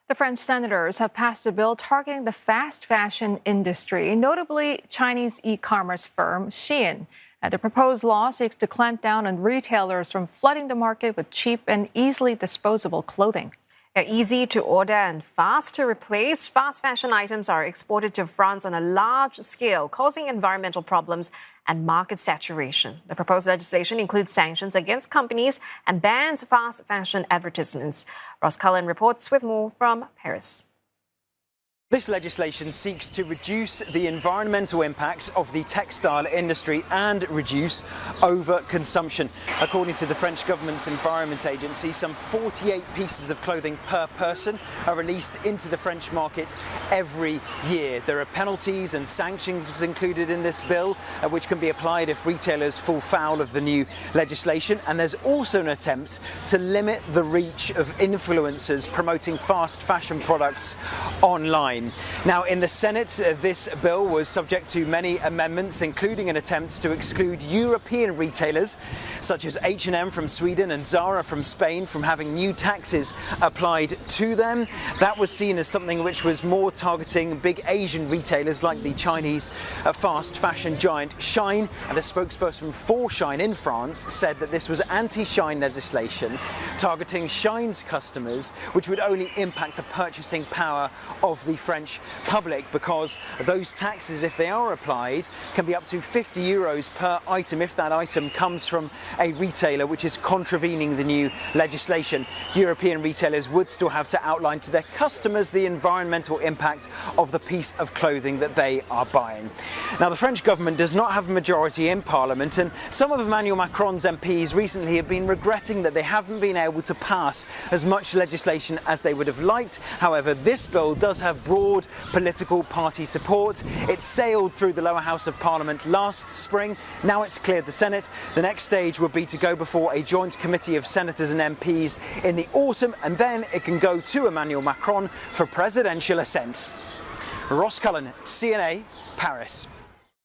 The French senators have passed a bill targeting the fast fashion industry, notably Chinese e-commerce firm Shein. And the proposed law seeks to clamp down on retailers from flooding the market with cheap and easily disposable clothing. They're easy to order and fast to replace. Fast fashion items are exported to France on a large scale, causing environmental problems and market saturation. The proposed legislation includes sanctions against companies and bans fast fashion advertisements. Cullen reports with more from Paris. This legislation seeks to reduce the environmental impacts of the textile industry and reduce overconsumption. According to the French government's Environment Agency, some 48 pieces of clothing per person are released into the French market every year. There are penalties and sanctions included in this bill, which can be applied if retailers fall foul of the new legislation. And there's also an attempt to limit the reach of influencers promoting fast fashion products online. Now, in the Senate, this bill was subject to many amendments, including an attempt to exclude European retailers such as H&M from Sweden and Zara from Spain from having new taxes applied to them. That was seen as something which was more targeting big Asian retailers like the Chinese fast fashion giant Shein. And a spokesperson for Shein in France said that this was anti-Shein legislation targeting Shein's customers, which would only impact the purchasing power of the French public, because those taxes, if they are applied, can be up to €50 per item if that item comes from a retailer which is contravening the new legislation. European retailers would still have to outline to their customers the environmental impact of the piece of clothing that they are buying. Now, the French government does not have a majority in Parliament, and some of Emmanuel Macron's MPs recently have been regretting that they haven't been able to pass as much legislation as they would have liked. However, this bill does have broad political party support. It sailed through the lower house of Parliament last spring. Now it's cleared the Senate. The next stage would be to go before a joint committee of senators and MPs in the autumn, and then it can go to Emmanuel Macron for presidential assent. Cullen, CNA, Paris.